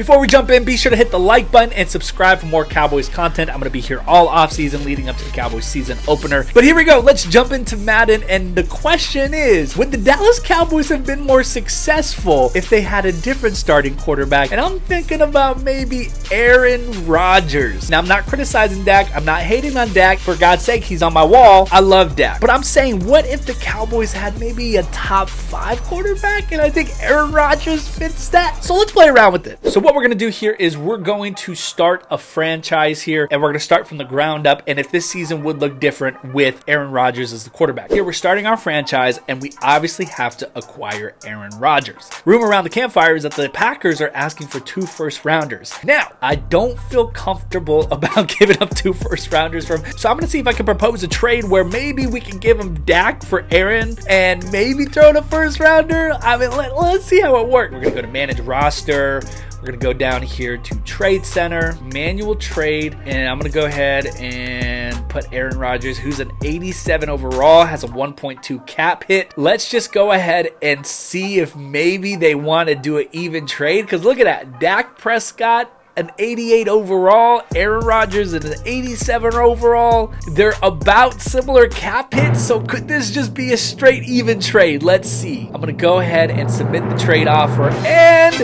Before we jump in, be sure to hit the like button and subscribe for more Cowboys content. I'm going to be here all offseason leading up to the Cowboys season opener. But here we go. Let's jump into Madden. And the question is, would the Dallas Cowboys have been more successful if they had a different starting quarterback? And I'm thinking about maybe Aaron Rodgers. Now, I'm not criticizing Dak. I'm not hating on Dak. For God's sake, he's on my wall. I love Dak. But I'm saying, what if the Cowboys had maybe a top 5 quarterback? And I think Aaron Rodgers fits that. So let's play around with it. So what we're going to do here is we're going to start a franchise here, and we're going to start from the ground up. And if this season would look different with Aaron Rodgers as the quarterback. Here we're starting our franchise, and we obviously have to acquire Aaron Rodgers. Rumor around the campfire is that the Packers are asking for 2 first-rounders. Now, I don't feel comfortable about giving up 2 first-rounders for him, so I'm going to see if I can propose a trade where maybe we can give him Dak for Aaron and maybe throw in a first-rounder. I mean, let's see how it works. We're going to go to manage roster. We're going to go down here to Trade Center, manual trade, and I'm going to go ahead and put Aaron Rodgers, who's an 87 overall, has a 1.2 cap hit. Let's just go ahead and see if maybe they want to do an even trade, because look at that. Dak Prescott, an 88 overall, Aaron Rodgers an 87 overall. They're about similar cap hits, so could this just be a straight even trade? Let's see. I'm gonna go ahead and submit the trade offer, and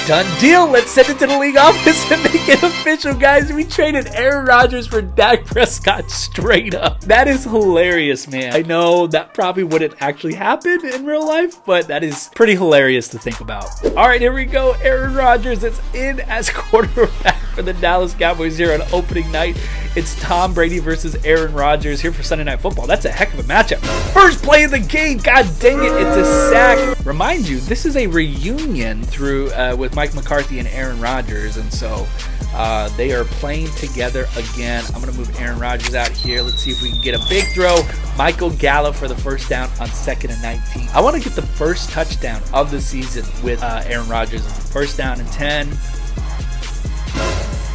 done deal. Let's send it to the league office and make it official, guys. We traded Aaron Rodgers for Dak Prescott straight up. That is hilarious, man. I know that probably wouldn't actually happen in real life, but that is pretty hilarious to think about. All right, here we go. Aaron Rodgers is in as quarterback for the Dallas Cowboys here on opening night. It's Tom Brady versus Aaron Rodgers here for Sunday Night Football. That's a heck of a matchup. First play of the game. God dang it, it's a sack. Remind you, this is a reunion through with Mike McCarthy and Aaron Rodgers, and so they are playing together again. I'm going to move Aaron Rodgers out here. Let's see if we can get a big throw. Michael Gallup for the first down on 2nd and 19. I want to get the first touchdown of the season with Aaron Rodgers. First down and 10.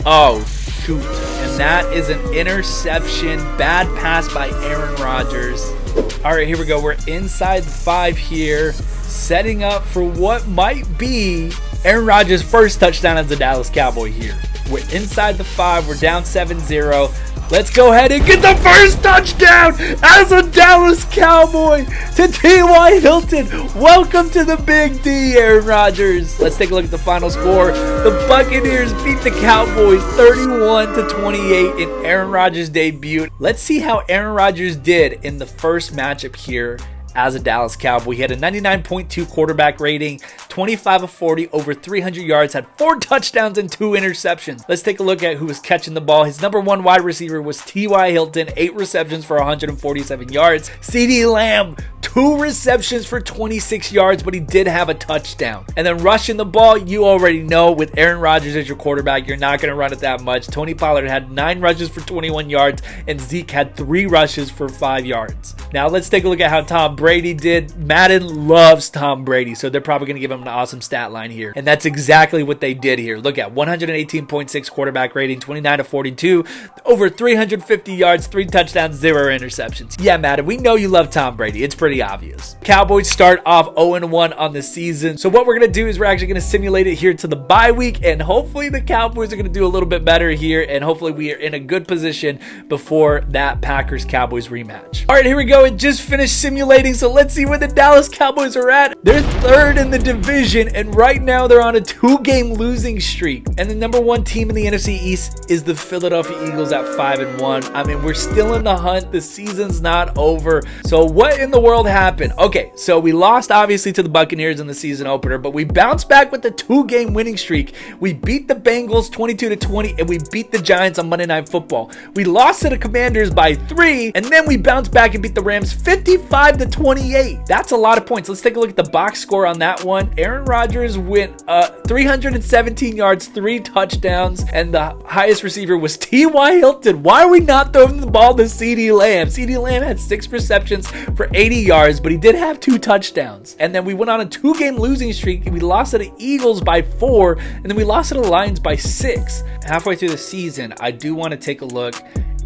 Oh, shoot. And that is an interception. Bad pass by Aaron Rodgers. All right, here we go. We're inside the 5 here, setting up for what might be Aaron Rodgers' first touchdown as a Dallas Cowboy here. We're inside the 5. We're down 7-0. Let's go ahead and get the first touchdown as a Dallas Cowboy to T.Y. Hilton. Welcome to the Big D, Aaron Rodgers. Let's take a look at the final score. The Buccaneers beat the Cowboys 31-28 in Aaron Rodgers' debut. Let's see how Aaron Rodgers did in the first matchup here as a Dallas Cowboy. He had a 99.2 quarterback rating, 25 of 40, over 300 yards, had 4 touchdowns and 2 interceptions. Let's take a look at who was catching the ball. His number 1 wide receiver was T.Y. Hilton, 8 receptions for 147 yards. CeeDee Lamb, 2 receptions for 26 yards, but he did have a touchdown. And then rushing the ball, you already know, with Aaron Rodgers as your quarterback, you're not going to run it that much. Tony Pollard had 9 rushes for 21 yards, and Zeke had 3 rushes for 5 yards. Now let's take a look at how Tom Brady did. Madden loves Tom Brady, so they're probably going to give him an awesome stat line here. And that's exactly what they did here. Look at 118.6 quarterback rating, 29 of 42, over 350 yards, 3 touchdowns, 0 interceptions. Yeah, Madden, we know you love Tom Brady. It's pretty obvious. Cowboys start off 0-1 on the season. So what we're going to do is we're actually going to simulate it here to the bye week, and hopefully the Cowboys are going to do a little bit better here, and hopefully we are in a good position before that Packers-Cowboys rematch. All right, here we go. It just finished simulating, so let's see where the Dallas Cowboys are at. They're 3rd in the division, and right now they're on a 2-game losing streak. And the number 1 team in the NFC East is the Philadelphia Eagles at 5-1. I mean, we're still in the hunt. The season's not over. So what in the world happened? Okay, so we lost obviously to the Buccaneers in the season opener, but we bounced back with the 2-game winning streak. We beat the Bengals 22-20, and we beat the Giants on Monday Night Football. We lost to the Commanders by 3, and then we bounced back and beat the Rams 55-28. That's a lot of points. Let's take a look at the box score on that one. Aaron Rodgers went 317 yards, 3 touchdowns, and the highest receiver was T.Y. Hilton. Why are we not throwing the ball to CeeDee Lamb? CeeDee Lamb had 6 receptions for 80 yards, but he did have 2 touchdowns. And then we went on a 2-game losing streak. We lost to the Eagles by 4, and then we lost to the Lions by 6. Halfway through the season, I do want to take a look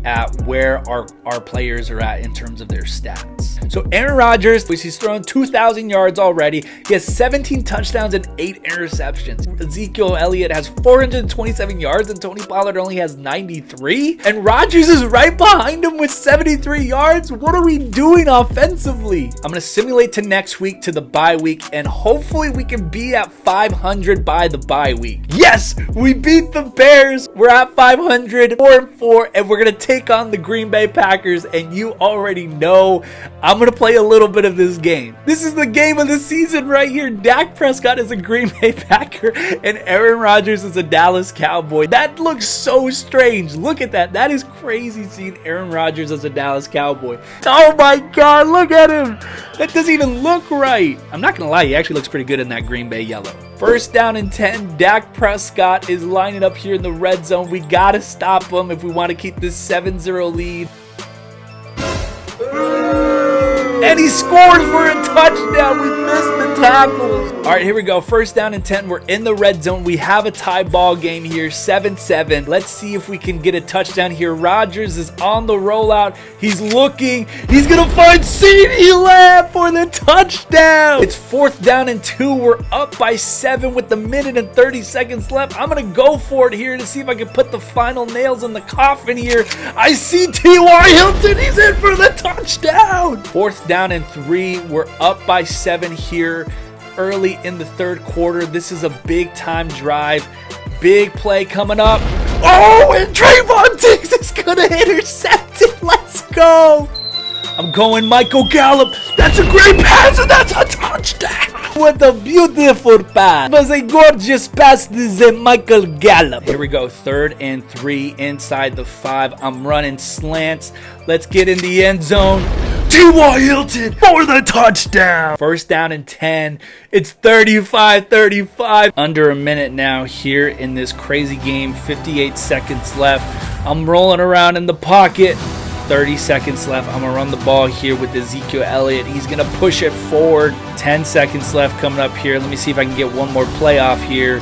at where our players are at in terms of their stats. So Aaron Rodgers, which he's thrown 2,000 yards already. He has 17 touchdowns and 8 interceptions. Ezekiel Elliott has 427 yards and Tony Pollard only has 93. And Rodgers is right behind him with 73 yards. What are we doing offensively? I'm going to simulate to next week, to the bye week, and hopefully we can be at 500 by the bye week. Yes, we beat the Bears. We're at 500, 4-4, and we're going to take on the Green Bay Packers, and you already know I'm going to play a little bit of this game. This is the game of the season right here. Dak Prescott is a Green Bay Packer, and Aaron Rodgers is a Dallas Cowboy. That looks so strange. Look at that. That is crazy seeing Aaron Rodgers as a Dallas Cowboy. Oh my God, look at him. That doesn't even look right. I'm not going to lie, he actually looks pretty good in that Green Bay yellow. First down and 10. Dak Prescott is lining up here in the red zone. We got to stop him if we want to keep this 7-0 lead. And he scored for a touchdown. We missed the tackles. All right, here we go. First down and 10. We're in the red zone. We have a tie ball game here, 7-7. Let's see if we can get a touchdown here. Rodgers is on the rollout. He's looking. He's going to find CeeDee Lamb for the touchdown. It's fourth down and 2. We're up by 7 with the minute and 30 seconds left. I'm going to go for it here to see if I can put the final nails in the coffin here. I see T.Y. Hilton. He's in for the touchdown. Fourth down and 3. We're up by 7 here early in the third quarter. This is a big time drive. Big play coming up. Oh, and Trayvon Diggs is gonna intercept it. Let's go. I'm going Michael Gallup. That's a great pass, and that's a touchdown. What a beautiful pass. It was a gorgeous pass to Michael Gallup. Here we go. 3rd and 3 inside the 5. I'm running slants. Let's get in the end zone. T.Y. Hilton for the touchdown. First down and 10. It's 35-35. Under a minute now here in this crazy game. 58 seconds left. I'm rolling around in the pocket. 30 seconds left. I'm going to run the ball here with Ezekiel Elliott. He's going to push it forward. 10 seconds left coming up here. Let me see if I can get one more play off here.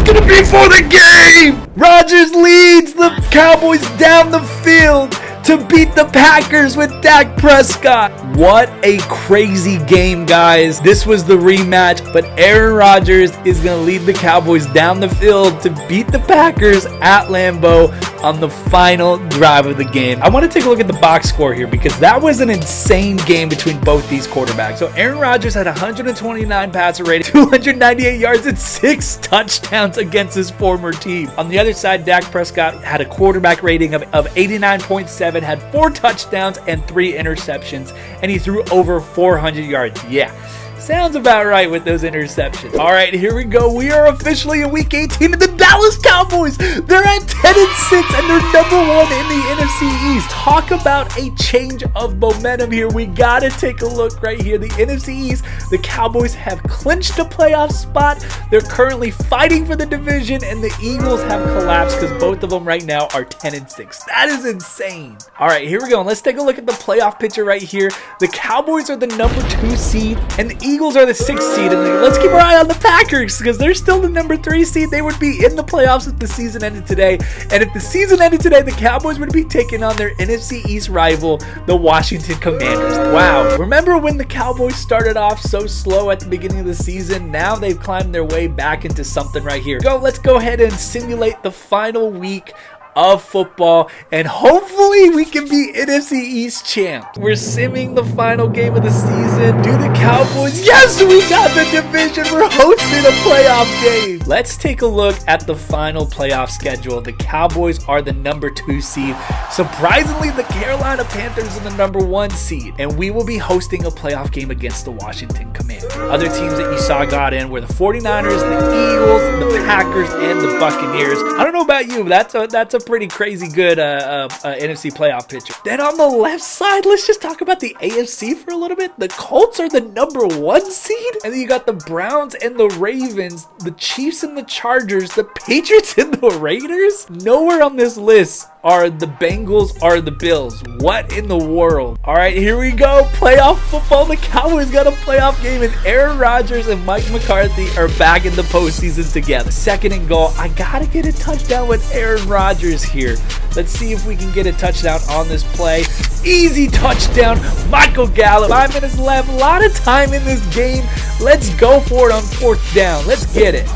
Going to be for the game. Rodgers leads the Cowboys down the field to beat the Packers with Dak Prescott. What a crazy game, guys. This was the rematch, but Aaron Rodgers is going to lead the Cowboys down the field to beat the Packers at Lambeau on the final drive of the game. I want to take a look at the box score here because that was an insane game between both these quarterbacks. So Aaron Rodgers had 129 passer rating, 298 yards, and 6 touchdowns against his former team. On the other side, Dak Prescott had a quarterback rating of 89.7, had 4 touchdowns and 3 interceptions, and he threw over 400 yards. Yeah. Sounds about right with those interceptions. All right, here we go. We are officially in week 18 of the Dallas Cowboys. They're at 10-6 and they're number 1 in the NFC East. Talk about a change of momentum here. We got to take a look right here. The NFC East, the Cowboys have clinched a playoff spot. They're currently fighting for the division, and the Eagles have collapsed because both of them right now are 10-6. That is insane. All right, here we go. Let's take a look at the playoff picture right here. The Cowboys are the number 2 seed, and the Eagles are the 6th seed. And let's keep our eye on the Packers because they're still the number 3 seed. They would be in the playoffs if the season ended today. And if the season ended today, the Cowboys would be taking on their NFC East rival, the Washington Commanders. Wow. Remember when the Cowboys started off so slow at the beginning of the season? Now they've climbed their way back into something right here. Let's go ahead and simulate the final week of football, and hopefully we can be NFC East champs. We're simming the final game of the season. Do the Cowboys? Yes, we got the division. We're hosting a playoff game. Let's take a look at the final playoff schedule. The Cowboys are the number 2 seed. Surprisingly, the Carolina Panthers are the number 1 seed, and we will be hosting a playoff game against the Washington Commanders. Other teams that you saw got in were the 49ers, the Eagles, the Packers, and the Buccaneers. I don't know about you, but that's a pretty crazy good NFC playoff picture. Then on the left side, let's just talk about the AFC for a little bit. The Colts are the number 1 seed, and then you got the Browns and the Ravens, the Chiefs and the Chargers, the Patriots and the Raiders. Nowhere on this list are the Bengals are the Bills. What in the world? All right, here we go. Playoff football. The Cowboys got a playoff game, and Aaron Rodgers and Mike McCarthy are back in the postseason together. Second and goal. I gotta get a touchdown with Aaron Rodgers here. Let's see if we can get a touchdown on this play. Easy touchdown. Michael Gallup. 5 minutes left. A lot of time in this game. Let's go for it on fourth down. Let's get it.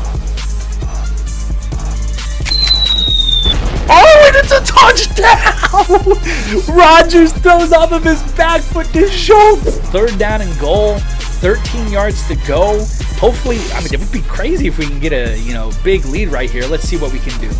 Oh, and it's a touchdown! Rodgers throws off of his back foot to Schultz. Third down and goal. 13 yards to go. Hopefully, I mean, it would be crazy if we can get a, big lead right here. Let's see what we can do.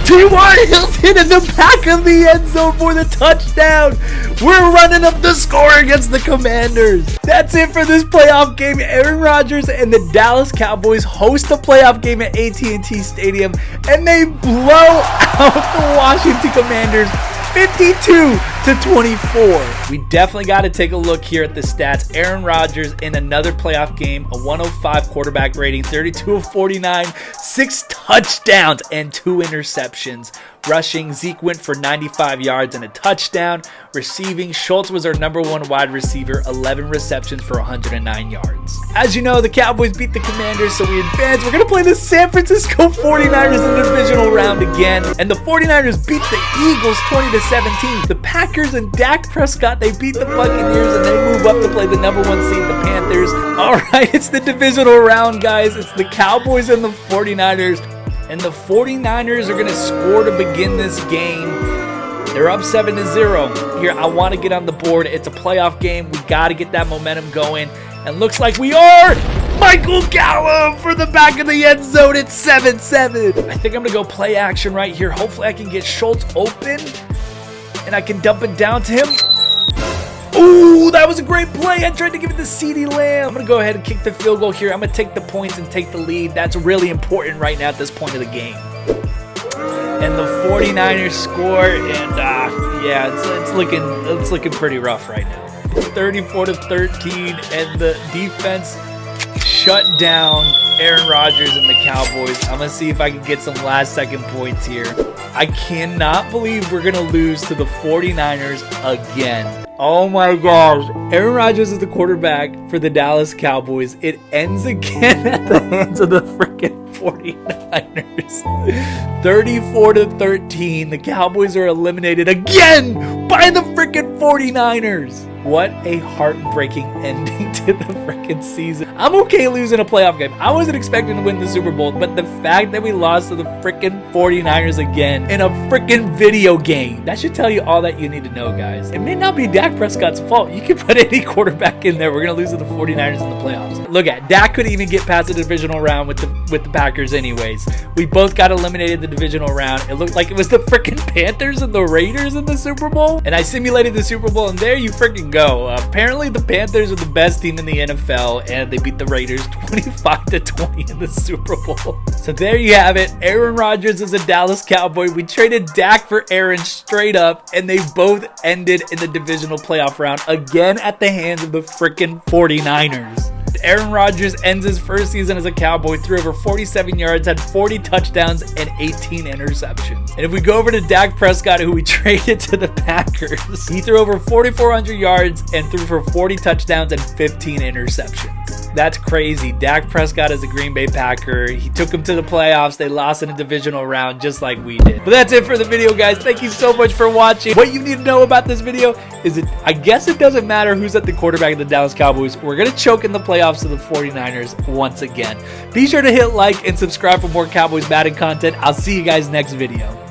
T.Y. Hilton in the back of the end zone for the touchdown. We're running up the score against the Commanders. That's it for this playoff game. Aaron Rodgers and the Dallas Cowboys host a playoff game at AT&T Stadium, and they blow out the Washington Commanders 52-24. We definitely got to take a look here at the stats. Aaron Rodgers in another playoff game, a 105 quarterback rating, 32 of 49, 6 touchdowns and 2 interceptions. Rushing, Zeke went for 95 yards and a touchdown. Receiving, Schultz was our #1 wide receiver, 11 receptions for 109 yards. As you know, the Cowboys beat the Commanders, so we advance. We're going to play the San Francisco 49ers in the divisional round again. And the 49ers beat the Eagles 20-17. The Packers and Dak Prescott, they beat the Buccaneers, and they move up to play the #1 seed, the Panthers. All right, it's the divisional round, guys. It's the Cowboys and the 49ers. And the 49ers are going to score to begin this game. They're up 7-0. Here, I want to get on the board. It's a playoff game. We got to get that momentum going. And looks like we are. Michael Gallup for the back of the end zone. It's 7-7. I think I'm going to go play action right here. Hopefully I can get Schultz open. And I can dump it down to him. Ooh, that was a great play. I tried to give it to CeeDee Lamb. I'm going to go ahead and kick the field goal here. I'm going to take the points and take the lead. That's really important right now at this point of the game. And the 49ers score, and yeah, it's looking pretty rough right now. It's 34-13, and the defense shut down Aaron Rodgers and the Cowboys. I'm going to see if I can get some last-second points here. I cannot believe we're going to lose to the 49ers again. Oh my gosh. Aaron Rodgers is the quarterback for the Dallas Cowboys. It ends again at the hands of the freaking 49ers. 34-13. The Cowboys are eliminated again by the freaking 49ers. What a heartbreaking ending to the freaking season. I'm okay losing a playoff game. I wasn't expecting to win the Super Bowl, but the fact that we lost to the freaking 49ers again in a freaking video game, that should tell you all that you need to know, guys. It may not be Dak Prescott's fault. You can put any quarterback in there. We're going to lose to the 49ers in the playoffs. Look at Dak couldn't even get past the divisional round with the Packers anyways. We both got eliminated the divisional round. It looked like it was the freaking Panthers and the Raiders in the Super Bowl. And I simulated the Super Bowl, and there you freaking go. Apparently the Panthers are the best team in the NFL, and they beat the Raiders 25-20 in the Super Bowl. So there you have it. Aaron Rodgers is a Dallas Cowboy. We traded Dak for Aaron straight up, and they both ended in the divisional playoff round again at the hands of the freaking 49ers. Aaron Rodgers ends his first season as a Cowboy, threw over 47 yards, had 40 touchdowns, and 18 interceptions. And if we go over to Dak Prescott, who we traded to the Packers, he threw over 4,400 yards and threw for 40 touchdowns and 15 interceptions. That's crazy. Dak Prescott is a Green Bay Packer. He took them to the playoffs. They lost in a divisional round just like we did. But that's it for the video, guys. Thank you so much for watching. What you need to know about this video is I guess it doesn't matter who's at the quarterback of the Dallas Cowboys. We're going to choke in the playoffs to the 49ers once again. Be sure to hit like and subscribe for more Cowboys Madden content. I'll see you guys next video.